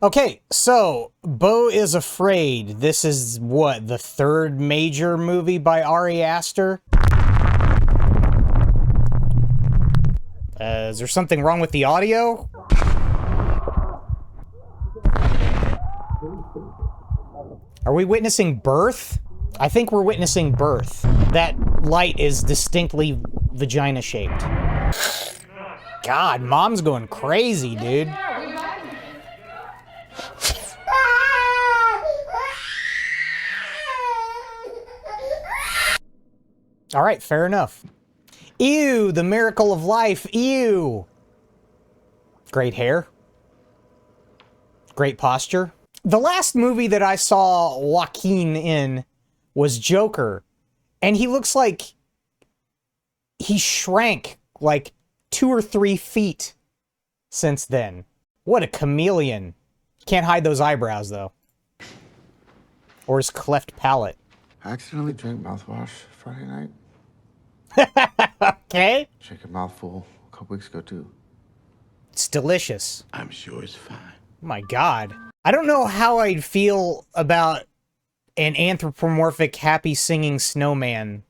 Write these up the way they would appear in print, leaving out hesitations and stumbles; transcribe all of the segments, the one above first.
Okay, so Beau Is Afraid. This is what, the third major movie by Ari Aster? Is there something wrong with the audio? Are we witnessing birth? I think we're witnessing birth. That light is distinctly vagina-shaped. God, mom's going crazy, dude. All right, fair enough. Ew, the miracle of life, ew. Great hair. Great posture. The last movie that I saw Joaquin in was Joker, and he looks like he shrank like 2 or 3 feet since then. What a chameleon. Can't hide those eyebrows, though. Or his cleft palate. I accidentally drank mouthwash Friday night. Okay. Drank a mouthful a couple weeks ago, too. It's delicious. I'm sure it's fine. Oh my God. I don't know how I'd feel about an anthropomorphic happy singing snowman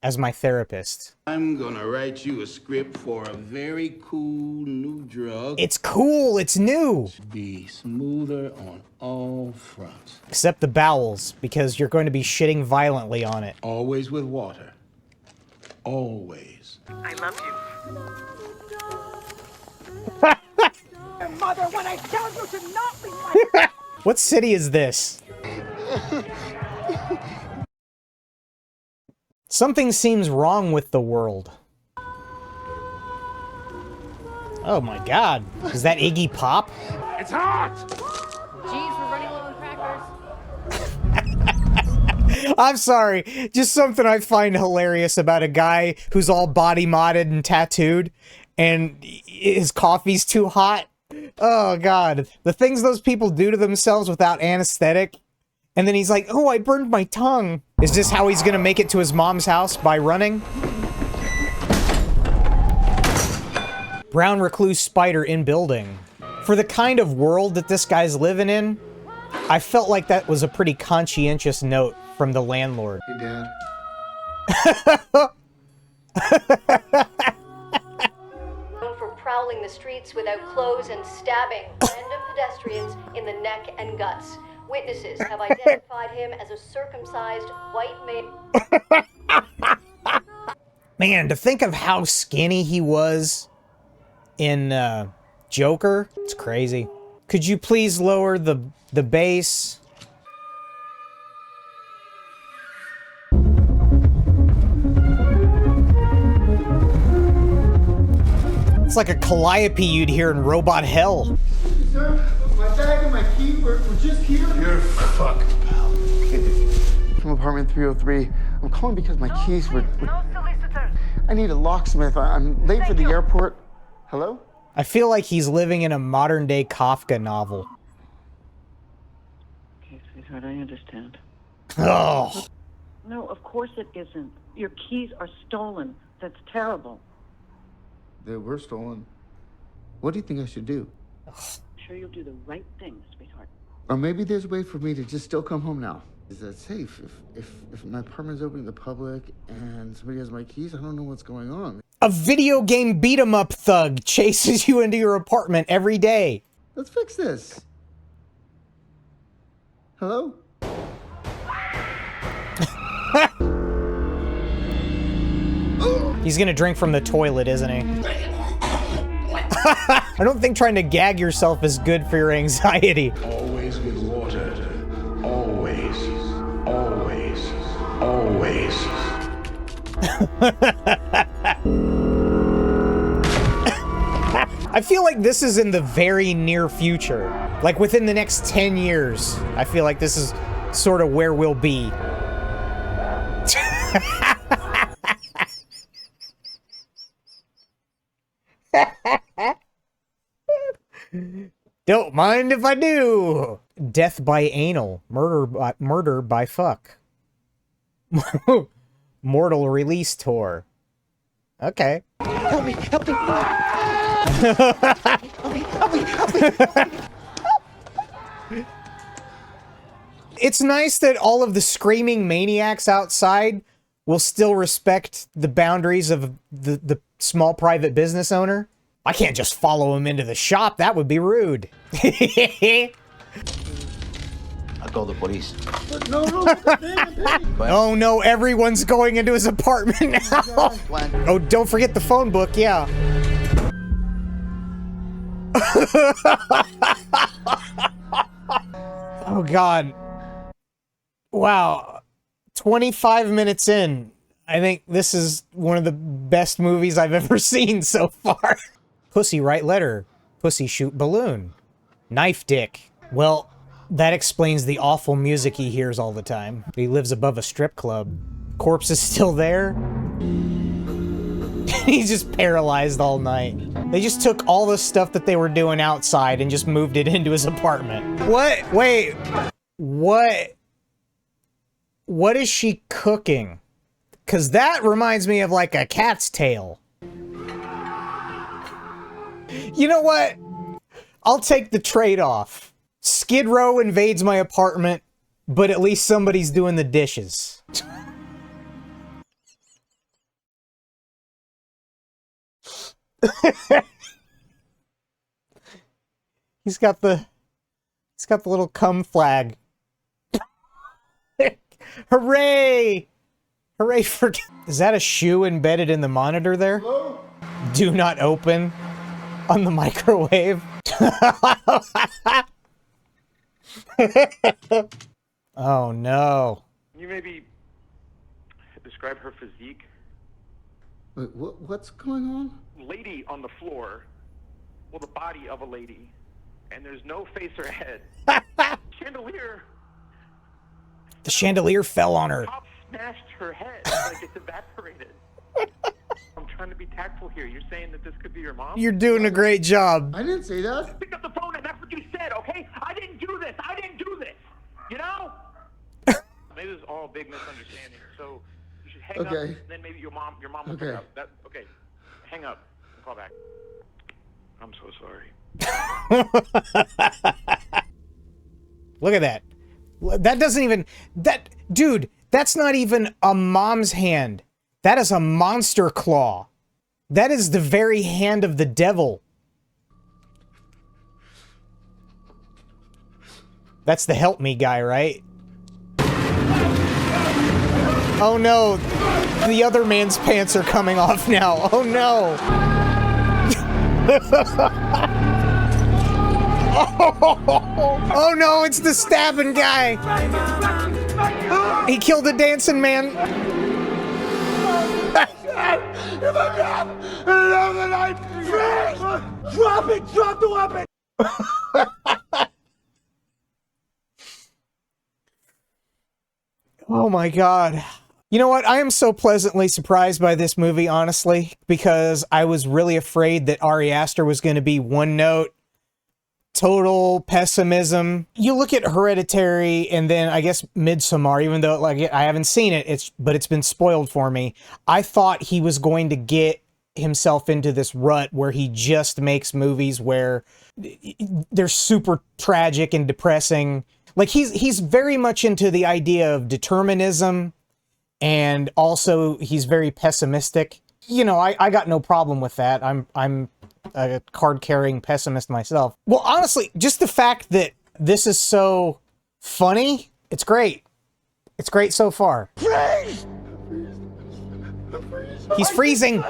as my therapist. I'm gonna write you a script for a very cool new drug. It's cool, it's new. To be smoother on all fronts. Except the bowels, because you're going to be shitting violently on it. Always with water. Always. I love you. Mother, when I tell you to not leave my... What city is this? Something seems wrong with the world. Oh my God. Is that Iggy Pop? It's hot! Geez, we're running low on crackers. I'm sorry. Just something I find hilarious about a guy who's all body modded and tattooed and his coffee's too hot. Oh God. The things those people do to themselves without anesthetic. And then he's like, oh, I burned my tongue. Is this how he's gonna make it to his mom's house? By running? Brown recluse spider in building. For the kind of world that this guy's living in, I felt like that was a pretty conscientious note from the landlord. Hey, Dad. Known for prowling the streets without clothes and stabbing random pedestrians in the neck and guts. Witnesses have identified him as a circumcised white male. Man, to think of how skinny he was in Joker, it's crazy. Could you please lower the bass? It's like a calliope you'd hear in Robot Hell. Sir, my bag and my key were just here. You're fucked, pal. From apartment 303. I'm calling because my keys were... No solicitors. I need a locksmith. I'm late for the airport. Hello? I feel like he's living in a modern-day Kafka novel. Okay, sweetheart, I understand. Oh. No, of course it isn't. Your keys are stolen. That's terrible. They were stolen. What do you think I should do? I'm sure you'll do the right thing, sweetheart. Or maybe there's a way for me to just still come home now. Is that safe? If my apartment's open to the public and somebody has my keys, I don't know what's going on. A video game beat-em-up thug chases you into your apartment every day. Let's fix this. Hello? He's gonna drink from the toilet, isn't he? I don't think trying to gag yourself is good for your anxiety. Always with water. Always. Always. Always. I feel like this is in the very near future. Like within the next 10 years. I feel like this is sort of where we'll be. Don't mind if I do. Death by anal. Murder by fuck. Mortal release tour. Okay. Help me! Help me! Help me! Help me! Help me! It's nice that all of the screaming maniacs outside will still respect the boundaries of the small private business owner. I can't just follow him into the shop. That would be rude. I'll call the police. Oh no, everyone's going into his apartment now. Oh, don't forget the phone book, yeah. Oh God. Wow. 25 minutes in. I think this is one of the best movies I've ever seen so far. Pussy write letter. Pussy shoot balloon. Knife dick. Well, that explains the awful music he hears all the time. He lives above a strip club. Corpse is still there. He's just paralyzed all night. They just took all the stuff that they were doing outside and just moved it into his apartment. What? Wait. What? What is she cooking? Because that reminds me of like a cat's tail. You know what? I'll take the trade-off. Skid Row invades my apartment, but at least somebody's doing the dishes. He's got the little cum flag. Hooray! Hooray for... Is that a shoe embedded in the monitor there? Hello? Do not open on the microwave. Oh no. Can you maybe describe her physique? Wait, what's going on? Lady on the floor. Well, the body of a lady. And there's no face or head. Chandelier. The chandelier fell on her. Top smashed her head like it's evaporated. I'm trying to be tactful here. You're saying that this could be your mom? You're doing a great job. I didn't say that. Pick up the phone and that's what you said, okay? I didn't do this. I didn't do this. You know? Maybe this is all a big misunderstanding. So you should hang up, and then maybe your mom will pick up. Okay. Hang up and call back. I'm so sorry. Look at that. That doesn't even... Dude, that's not even a mom's hand. That is a monster claw. That is the very hand of the devil. That's the help me guy, right? Oh no. The other man's pants are coming off now. Oh no. Oh no, it's the stabbing guy. He killed a dancing man. Drop it! Drop the weapon! Oh my God. You know what? I am so pleasantly surprised by this movie, honestly, because I was really afraid that Ari Aster was going to be one note, total pessimism. You look at Hereditary and then I guess Midsommar, even though like I haven't seen it, but it's been spoiled for me. I thought he was going to get himself into this rut where he just makes movies where they're super tragic and depressing. Like he's very much into the idea of determinism, and also he's very pessimistic. You know, I got no problem with that. I'm a card-carrying pessimist myself. Well, honestly, just the fact that this is so funny, it's great. It's great so far. Freeze! He's freezing!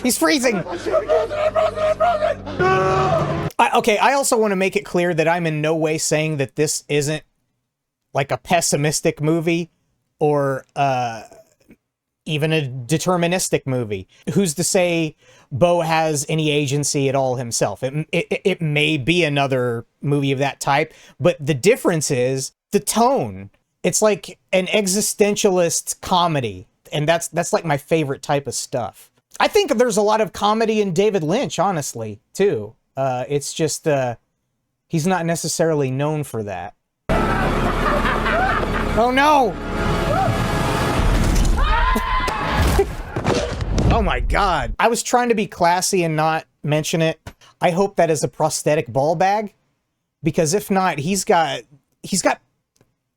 He's freezing! Okay, I also want to make it clear that I'm in no way saying that this isn't like a pessimistic movie or even a deterministic movie. Who's to say Beau has any agency at all himself? It may be another movie of that type, but the difference is the tone. It's like an existentialist comedy, and that's like my favorite type of stuff. I think there's a lot of comedy in David Lynch, honestly, too. It's just he's not necessarily known for that. Oh no! Oh my God. I was trying to be classy and not mention it. I hope that is a prosthetic ball bag, Because if not, he's got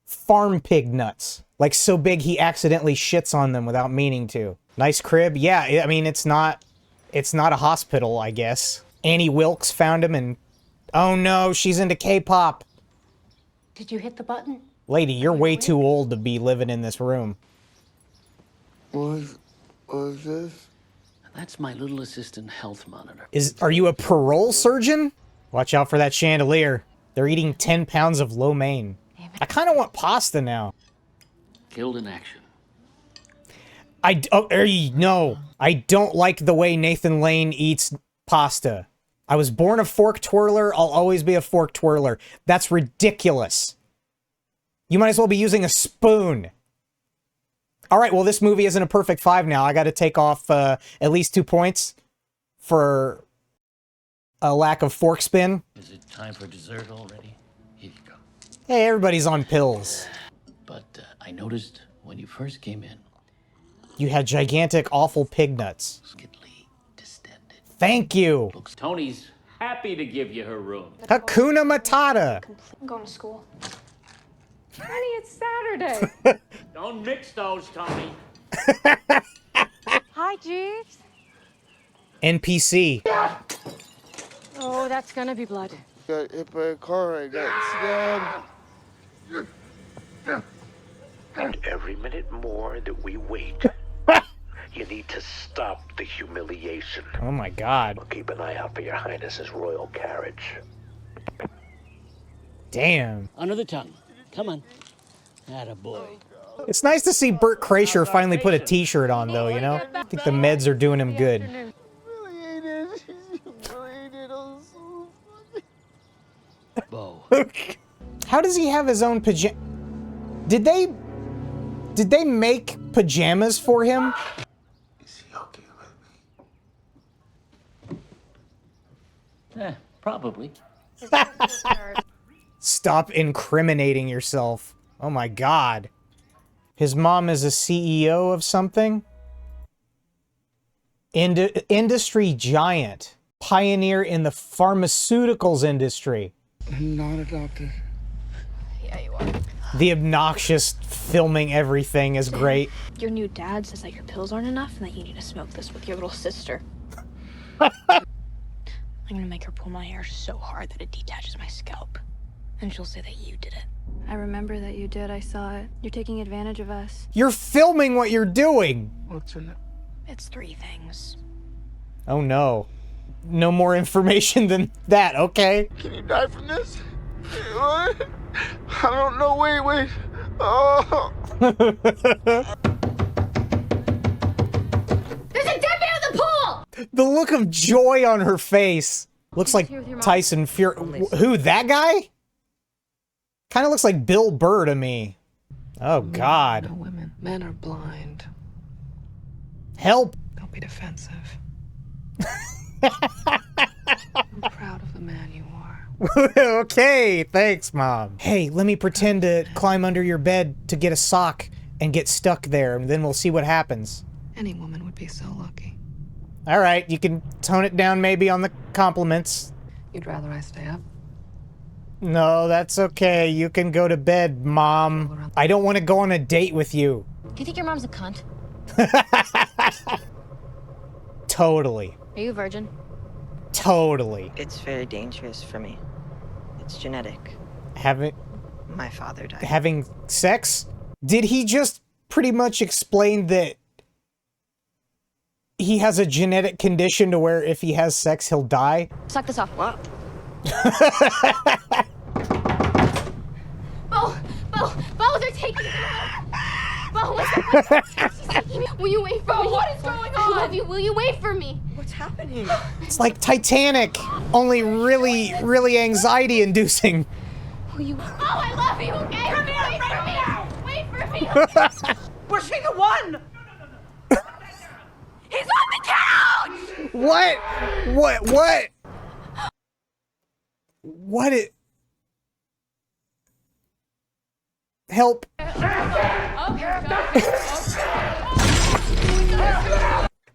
farm pig nuts. Like so big he accidentally shits on them without meaning to. Nice crib. Yeah, I mean, it's not a hospital, I guess. Annie Wilkes found him and... Oh no, she's into K-pop. Did you hit the button? Lady, you're way too old to be living in this room. What was this? That's my little assistant health monitor. Are you a parole surgeon? Watch out for that chandelier. They're eating 10 pounds of lo mein. I kind of want pasta now. Killed in action. No. I don't like the way Nathan Lane eats pasta. I was born a fork twirler. I'll always be a fork twirler. That's ridiculous. You might as well be using a spoon. All right, well, this movie isn't a perfect 5 now. I got to take off at least 2 points for a lack of fork spin. Is it time for dessert already? Here you go. Hey, everybody's on pills. But I noticed when you first came in, You had gigantic, awful pig nuts. skitly, distended. Thank you. Tony's happy to give you her room. Hakuna Matata. I'm going to school. Honey, it's Saturday. Don't mix those, Tony. Hi, Jeeves. NPC. Oh, that's gonna be blood. Got hit by a car. I got stabbed. And every minute more that we wait, you need to stop the humiliation. Oh my god. We'll keep an eye out for your highness's royal carriage. Damn. Under the tongue. Come on. Attaboy. It's nice to see Burt Kreischer finally put a t-shirt on, though, you know? I think the meds are doing him good. Beau. How does he have his own pajama? Did they make pajamas for him? Is he okay with me? Probably. Stop incriminating yourself. Oh my god. His mom is a CEO of something? Industry giant. Pioneer in the pharmaceuticals industry. I'm not a doctor. Yeah, you are. The obnoxious filming everything is great. Your new dad says that your pills aren't enough and that you need to smoke this with your little sister. I'm gonna make her pull my hair so hard that it detaches my scalp. And she'll say that you did it. I remember that you did. I saw it. You're taking advantage of us. You're filming what you're doing. What's in it? It's 3 things. Oh no. No more information than that, okay? Can you die from this? What? I don't know. Wait. Oh. There's a dead man in the pool! The look of joy on her face. Looks like Tyson Fury. Who, that guy? Kind of looks like Bill Burr to me. Oh, God. No women. Men are blind. Help. Don't be defensive. I'm proud of the man you are. Okay, thanks, Mom. Hey, let me pretend to climb under your bed to get a sock and get stuck there, and then we'll see what happens. Any woman would be so lucky. All right, you can tone it down maybe on the compliments. You'd rather I stay up? No, that's okay. You can go to bed, Mom. I don't want to go on a date with you. Do you think your mom's a cunt? Totally. Are you a virgin? Totally. It's very dangerous for me. It's genetic. My father died. Having sex? Did he just pretty much explain that he has a genetic condition to where if he has sex, he'll die? Suck this off. What? Beau, they're taking me. Beau, what's taking me? Will you wait for me? What is going on? I love you. Will you wait for me? What's happening? It's like Titanic, only really, really anxiety-inducing. Will you? Oh, I love you. Okay, come here. Wait for me. Wait for me. Where's she the one? He's on the couch. What? What it? Help.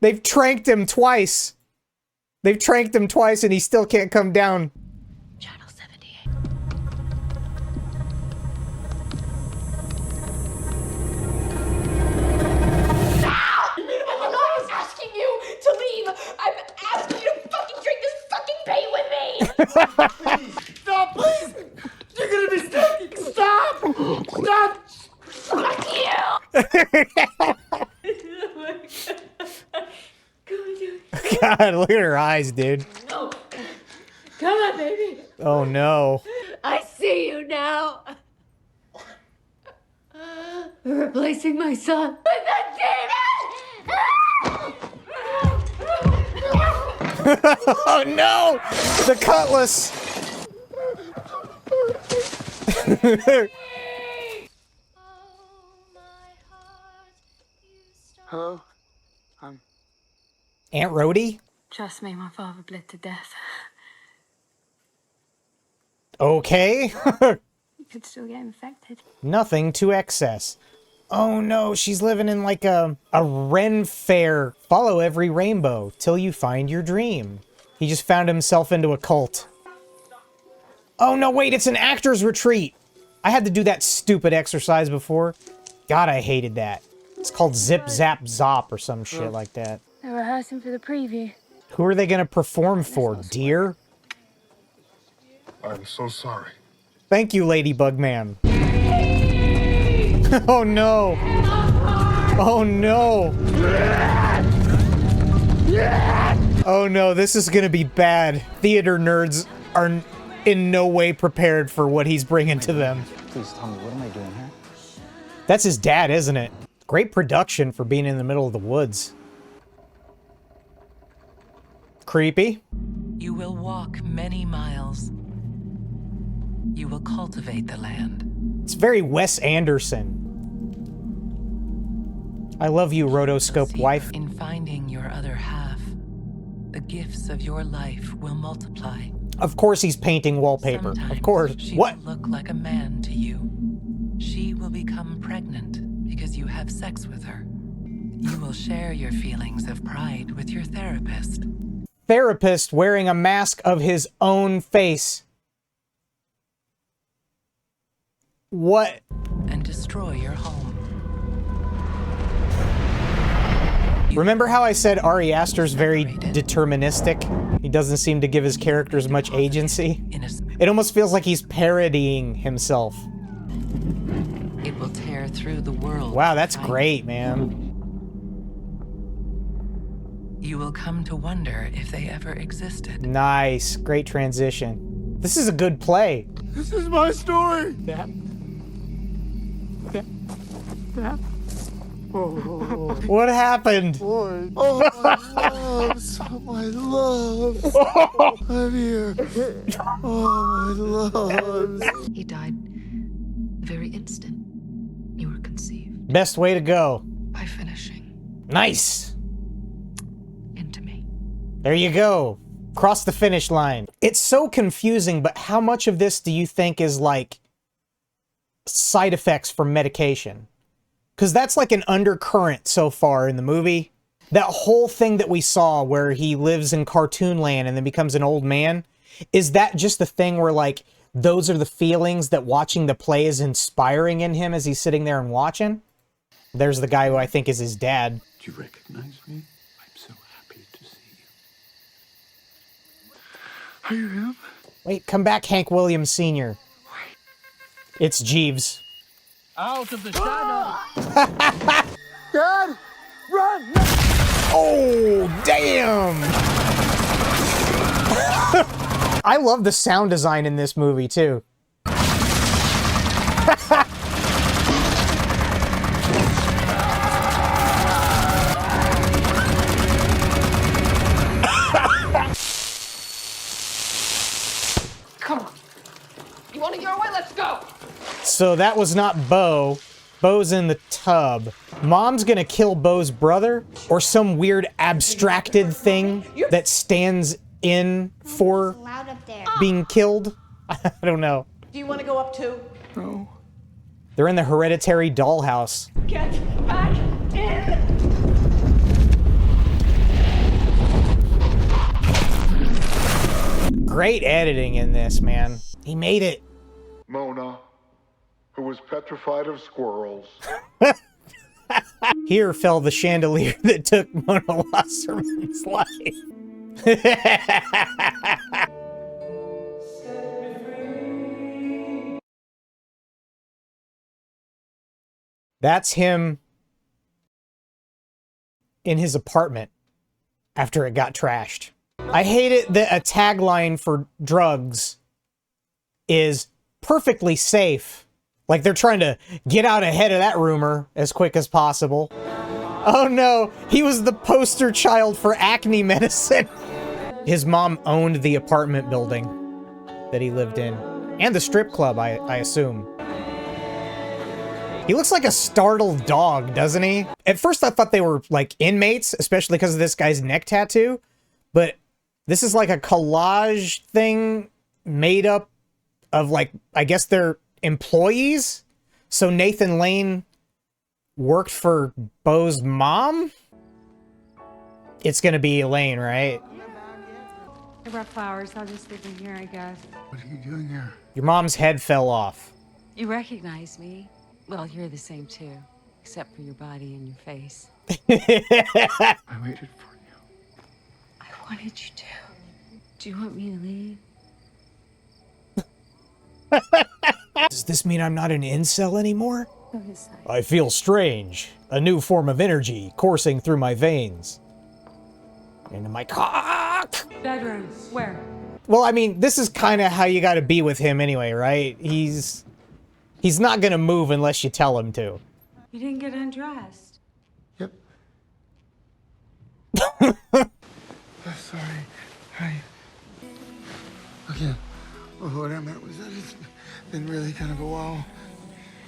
They've tranked him twice. And he still can't come down. Channel 78. God, look at her eyes, dude. No. Come on, baby. Oh no. I see you now. Replacing my son with a demon! Oh no! The cutlass! Hello? Aunt Rhodey? Trust me, my father bled to death. Okay. You could still get infected. Nothing to excess. Oh no, she's living in like a Ren fair. Follow every rainbow till you find your dream. He just found himself into a cult. Oh no, wait, it's an actor's retreat. I had to do that stupid exercise before. God, I hated that. It's called Zip Zap Zop or some shit like that. They're rehearsing for the preview. Who are they gonna perform for, dear? I'm so sorry. Thank you, Ladybug Man. Oh no. Oh no. Oh no, this is gonna be bad. Theater nerds are in no way prepared for what he's bringing to them. Please tell me, what am I doing here? That's his dad, isn't it? Great production for being in the middle of the woods. Creepy. You will walk many miles. You will cultivate the land. It's very Wes Anderson. I love you, rotoscoped wife. In finding your other half, the gifts of your life will multiply. Of course he's painting wallpaper. Of course. She What? will look like a man to you. She will become pregnant because you have sex with her. You will share your feelings of pride with your therapist. Therapist wearing a mask of his own face. What? And destroy your home. Remember how I said Ari Aster's very deterministic? He doesn't seem to give his characters much agency. It almost feels like he's parodying himself. It will tear through the world. Wow, that's great, man. You will come to wonder if they ever existed. Nice. Great transition. This is a good play. This is my story. Dad. What happened? Boy. Oh, my loves. Oh, my loves. I'm here. Oh, my loves. He died the very instant you were conceived. Best way to go. By finishing. Nice. Into me. There you go. Cross the finish line. It's so confusing, but how much of this do you think is like side effects from medication? Because that's like an undercurrent so far in the movie. That whole thing that we saw where he lives in cartoon land and then becomes an old man, is that just the thing where like those are the feelings that watching the play is inspiring in him as he's sitting there and watching? There's the guy who I think is his dad. Do you recognize me? I'm so happy to see you. Are you him? Wait, come back, Hank Williams Sr. It's Jeeves. Out of the shadow. Dad, run! Oh, damn! I love the sound design in this movie, too. Come on. You want to get away? Let's go. So that was not Beau. Beau's in the tub. Mom's gonna kill Beau's brother? Or some weird abstracted thing that stands in for being killed? I don't know. Do you want to go up too? No. They're in the hereditary dollhouse. Get back in. Great editing in this, man. He made it. Mona, who was petrified of squirrels. Here fell the chandelier that took Mona Wasserman's life. That's him in his apartment. after it got trashed. I hate it that a tagline for drugs is perfectly safe. Like they're trying to get out ahead of that rumor as quick as possible. Oh no, he was the poster child for acne medicine. His mom owned the apartment building that he lived in. And the strip club, I assume. He looks like a startled dog, doesn't he? At first I thought they were like inmates, especially because of this guy's neck tattoo. But this is like a collage thing made up of like, I guess they're employees? So Nathan Lane worked for Beau's mom? It's gonna be Elaine, right? I brought flowers. I'll just leave them here, I guess. What are you doing here? Your mom's head fell off. You recognize me? Well, you're the same too, except for your body and your face. I waited for you. I wanted you to. Do you want me to leave? Does this mean I'm not an incel anymore? I feel strange. A new form of energy coursing through my veins. Into my cock! Bedroom. Where? Well, I mean, this is kind of how you gotta be with him anyway, right? He's not gonna move unless you tell him to. You didn't get undressed. Yep. Sorry. Hi. Okay. Well, what I meant was that it's been really kind of a while.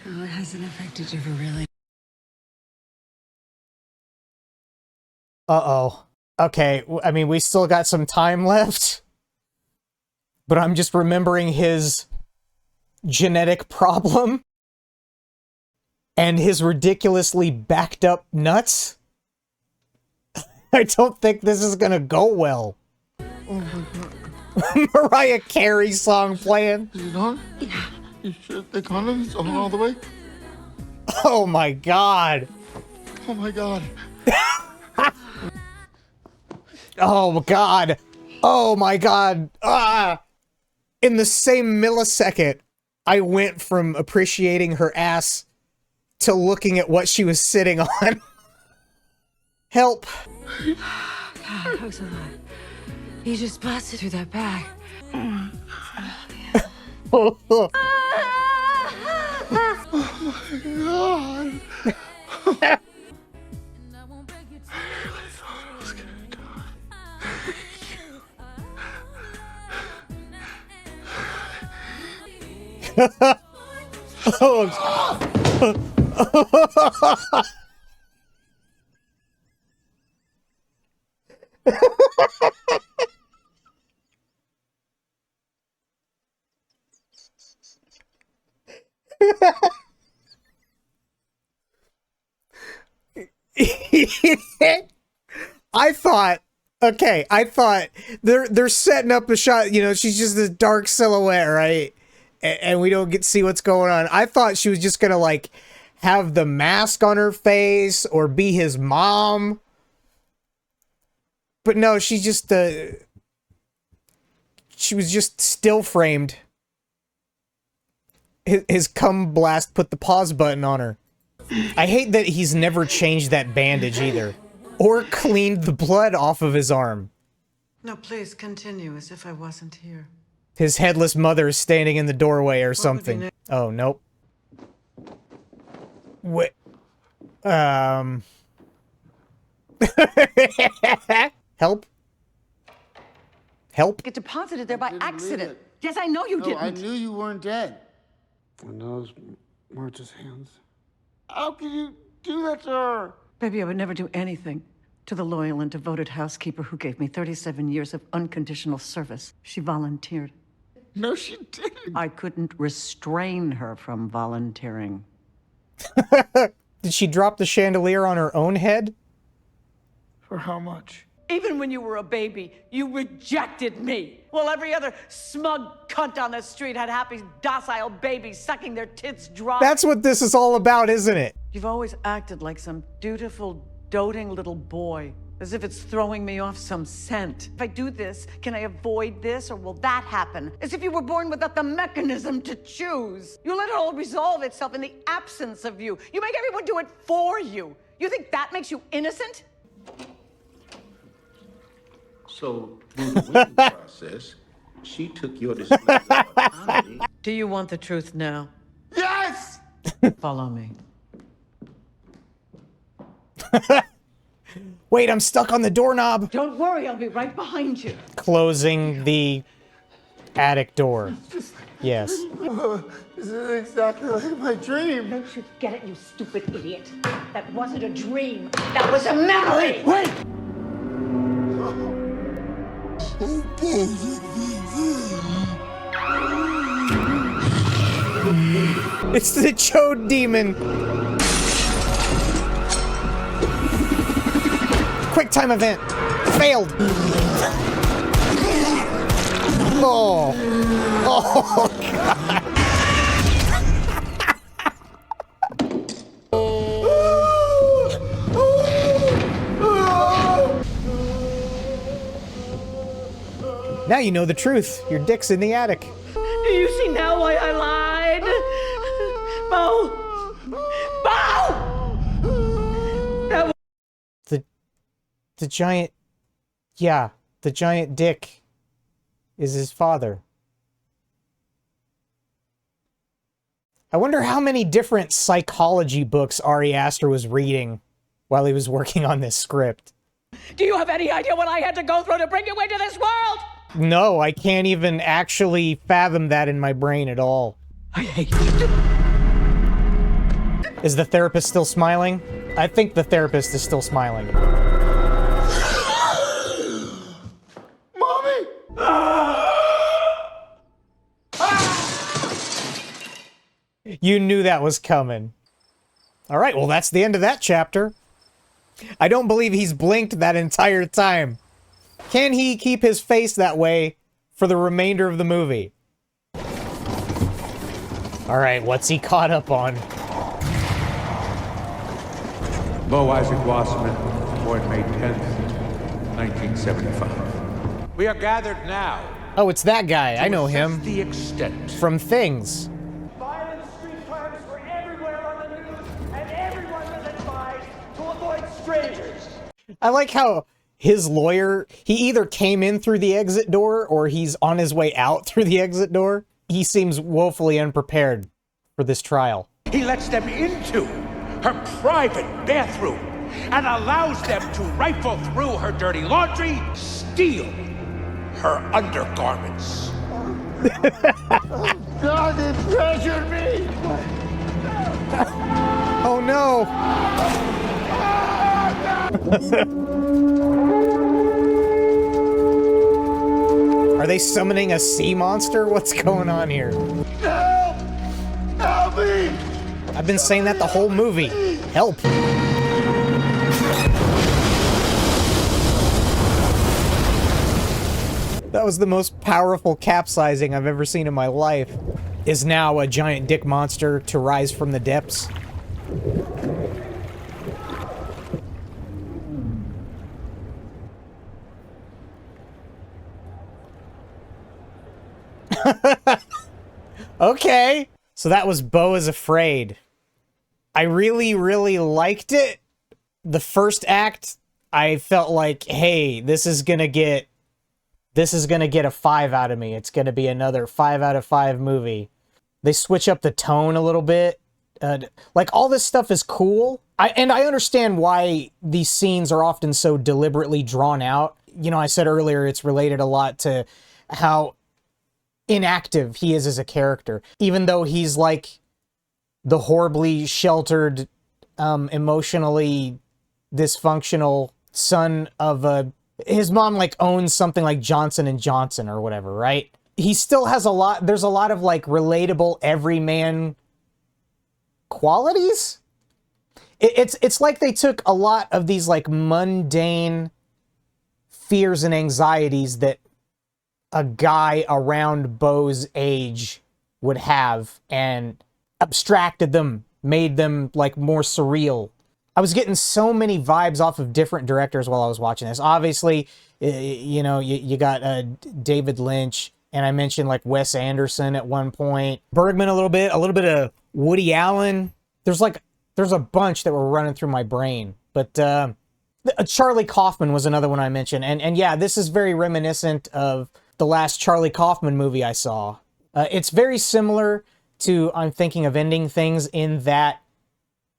Oh, it hasn't affected you for really. Uh-oh. Okay, I mean, we still got some time left. But I'm just remembering his genetic problem. And his ridiculously backed up nuts. I don't think this is gonna go well. Oh my god. Mariah Carey song playing. Is it on? Yeah. You sure the condom is on all the way? Oh my god. Oh my god. Oh god. Oh my god. Ah! In the same millisecond, I went from appreciating her ass to looking at what she was sitting on. Help. God, that was a lot. You just blasted through that bag. Oh my god. I really thought I was gonna die. I thought they're setting up a shot, you know, she's just this dark silhouette, right? And we don't get to see what's going on. I thought she was just gonna like have the mask on her face or be his mom. But no, she was just still framed. His cum blast put the pause button on her. I hate that he's never changed that bandage either. Or cleaned the blood off of his arm. No, please continue as if I wasn't here. His headless mother is standing in the doorway or something. Oh, nope. Wait. Help? Help? Get deposited there by accident. Yes, I know you didn't. I knew you weren't dead. And those weren't just hands. How can you do that to her? Baby, I would never do anything to the loyal and devoted housekeeper who gave me 37 years of unconditional service. She volunteered. No, she didn't. I couldn't restrain her from volunteering. Did she drop the chandelier on her own head? For how much? Even when you were a baby, you rejected me. While every other smug cunt on the street had happy, docile babies sucking their tits dry. That's what this is all about, isn't it? You've always acted like some dutiful, doting little boy, as if it's throwing me off some scent. If I do this, can I avoid this, or will that happen? As if you were born without the mechanism to choose. You let it all resolve itself in the absence of you. You make everyone do it for you. You think that makes you innocent? So through the weeding process, she took your display of autonomy. Do you want the truth now? Yes! Follow me. Wait, I'm stuck on the doorknob. Don't worry, I'll be right behind you. Closing the attic door. Yes. This is exactly like my dream. Don't you get it, you stupid idiot? That wasn't a dream. That was a memory. Wait! It's the Chode demon. Quick time event. Failed. Oh. Oh, God. Now you know the truth. Your dick's in the attic. Do you see now why I lied? Beau! Beau! That was The giant... Yeah, the giant dick is his father. I wonder how many different psychology books Ari Aster was reading while he was working on this script. Do you have any idea what I had to go through to bring you into this world? No, I can't even actually fathom that in my brain at all. I hate you. Is the therapist still smiling? I think the therapist is still smiling. Mommy! You knew that was coming. All right, well, that's the end of that chapter. I don't believe he's blinked that entire time. Can he keep his face that way for the remainder of the movie? All right, what's he caught up on? Beau Wassermann, born May 10th, 1975. We are gathered now. Oh, it's that guy. I know him. The extent. From Things. Violent street crimes were everywhere on the news, and everyone was advised to avoid strangers. I like how his lawyer, he either came in through the exit door or he's on his way out through the exit door. He seems woefully unprepared for this trial. He lets them into her private bathroom and allows them to rifle through her dirty laundry, steal her undergarments. God, they pressured me! Oh no! Are they summoning a sea monster? What's going on here? Help! Help me! I've been saying that the whole movie. Help! That was the most powerful capsizing I've ever seen in my life. Is now a giant dick monster to rise from the depths. Okay. So that was Beau Is Afraid. I really, really liked it. The first act, I felt like, hey, this is gonna get a 5 out of me. It's gonna be another 5 out of 5 movie. They switch up the tone a little bit. Like, all this stuff is cool. I understand why these scenes are often so deliberately drawn out. You know, I said earlier it's related a lot to how inactive he is as a character. Even though he's like the horribly sheltered, emotionally dysfunctional son of his mom like owns something like Johnson & Johnson or whatever, right? He still has there's a lot of like relatable everyman qualities. It's like they took a lot of these like mundane fears and anxieties that a guy around Beau's age would have and abstracted them, made them like more surreal. I was getting so many vibes off of different directors while I was watching this. Obviously, you know, you got David Lynch, and I mentioned like Wes Anderson at one point. Bergman a little bit of Woody Allen. There's a bunch that were running through my brain. But Charlie Kaufman was another one I mentioned. And yeah, this is very reminiscent of the last Charlie Kaufman movie I saw. It's very similar to I'm Thinking of Ending Things in that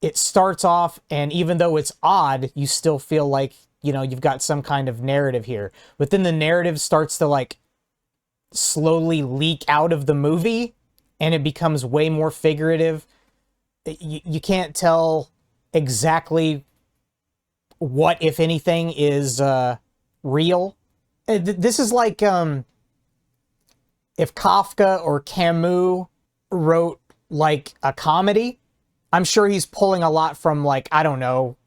it starts off, and even though it's odd, you still feel like, you know, you've got some kind of narrative here. But then the narrative starts to like slowly leak out of the movie, and it becomes way more figurative. You can't tell exactly what, if anything, is real. This is like if Kafka or Camus wrote like a comedy. I'm sure he's pulling a lot from, like, I don't know,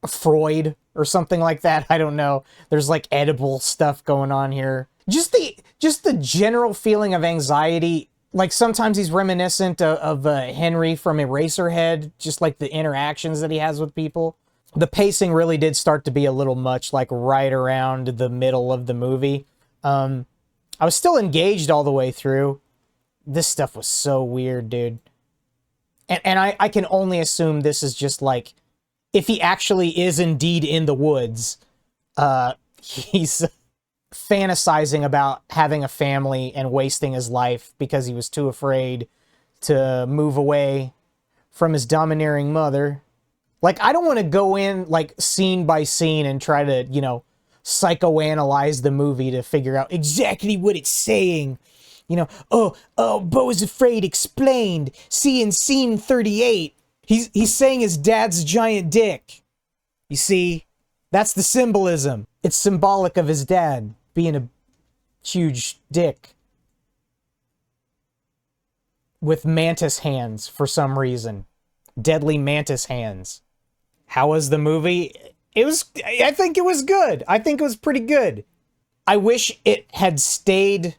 Freud or something like that. I don't know. There's like edible stuff going on here. Just the general feeling of anxiety. Like sometimes he's reminiscent of Henry from Eraserhead, just like the interactions that he has with people. The pacing really did start to be a little much, like right around the middle of the movie. I was still engaged all the way through. This stuff was so weird, dude. And I can only assume this is just like, if he actually is indeed in the woods, he's fantasizing about having a family and wasting his life because he was too afraid to move away from his domineering mother. Like, I don't want to go in, like, scene by scene and try to, you know, psychoanalyze the movie to figure out exactly what it's saying. You know, Beau Is Afraid explained. See, in scene 38, he's saying his dad's giant dick. You see, that's the symbolism. It's symbolic of his dad being a huge dick with mantis hands for some reason. Deadly mantis hands. How was the movie? I think it was good. I think it was pretty good. I wish it had stayed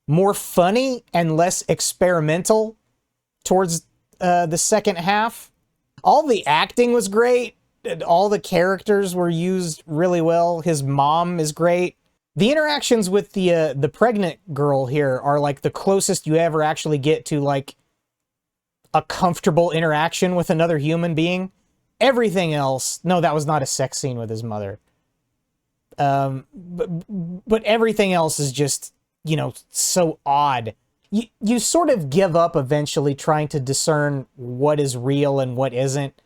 more funny and less experimental towards the second half. All the acting was great. All the characters were used really well. His mom is great. The interactions with the pregnant girl here are like the closest you ever actually get to like a comfortable interaction with another human being. Everything else, no, that was not a sex scene with his mother. But everything else is just, you know, so odd. You sort of give up eventually trying to discern what is real and what isn't.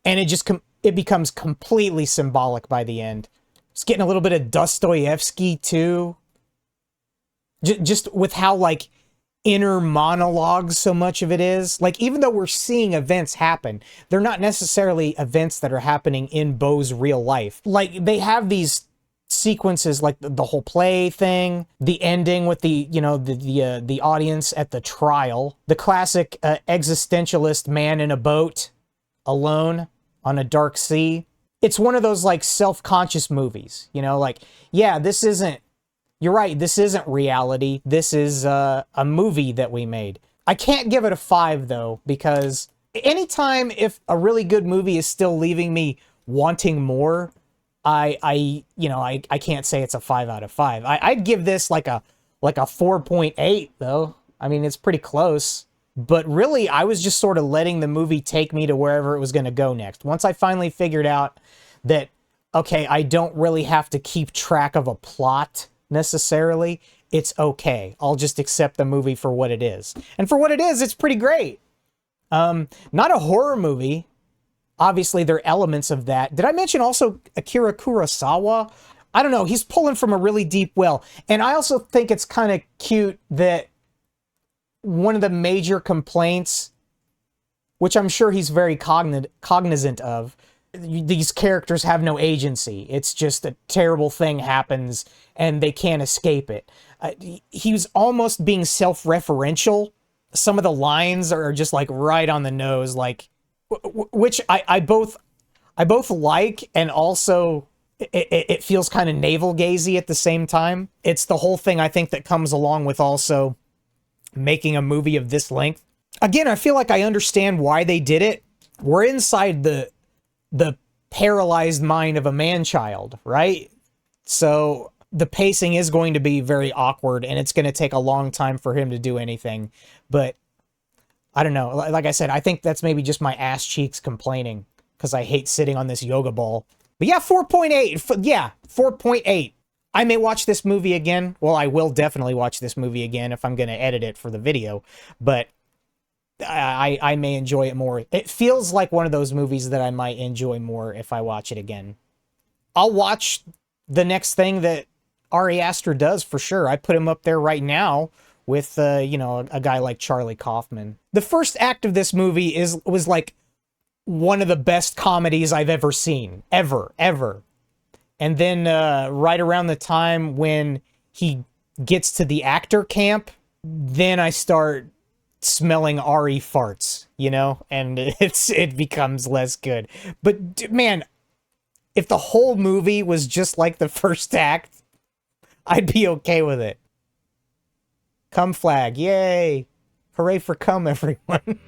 And it just it becomes completely symbolic by the end. It's getting a little bit of Dostoevsky too. Just with how like inner monologues so much of it is. Like, even though we're seeing events happen, they're not necessarily events that are happening in Beau's real life. Like, they have these sequences, like the whole play thing, the ending with the, you know, the audience at the trial, the classic existentialist man in a boat alone on a dark sea. It's one of those like self-conscious movies, you know, like, yeah, this isn't, you're right, this isn't reality. This is a movie that we made. I can't give it a 5 though, because anytime if a really good movie is still leaving me wanting more, I can't say it's a 5 out of 5. I'd give this like a 4.8 though. I mean, it's pretty close. But really, I was just sort of letting the movie take me to wherever it was going to go next. Once I finally figured out that, okay, I don't really have to keep track of a plot necessarily, it's okay. I'll just accept the movie for what it is. And for what it is, it's pretty great. Not a horror movie. Obviously, there are elements of that. Did I mention also Akira Kurosawa? I don't know. He's pulling from a really deep well. And I also think it's kind of cute that one of the major complaints, which I'm sure he's very cognizant of, these characters have no agency. It's just a terrible thing happens and they can't escape it. He was almost being self-referential. Some of the lines are just like right on the nose, like, which I both like, and also it feels kind of navel-gazy at the same time. It's the whole thing, I think, that comes along with also making a movie of this length. Again, I feel like I understand why they did it. We're inside the paralyzed mind of a man-child, right? So the pacing is going to be very awkward, and it's going to take a long time for him to do anything. But I don't know. Like I said, I think that's maybe just my ass cheeks complaining because I hate sitting on this yoga ball. But yeah, 4.8. Yeah, 4.8. I may watch this movie again. Well, I will definitely watch this movie again if I'm going to edit it for the video. But I may enjoy it more. It feels like one of those movies that I might enjoy more if I watch it again. I'll watch the next thing that Ari Aster does for sure. I put him up there right now with, you know, a guy like Charlie Kaufman. The first act of this movie was like one of the best comedies I've ever seen. Ever. And then right around the time when he gets to the actor camp, then I start smelling Ari farts, you know, and it becomes less good. But man, if the whole movie was just like the first act, I'd be okay with it. Cum flag, yay! Hooray for cum, everyone.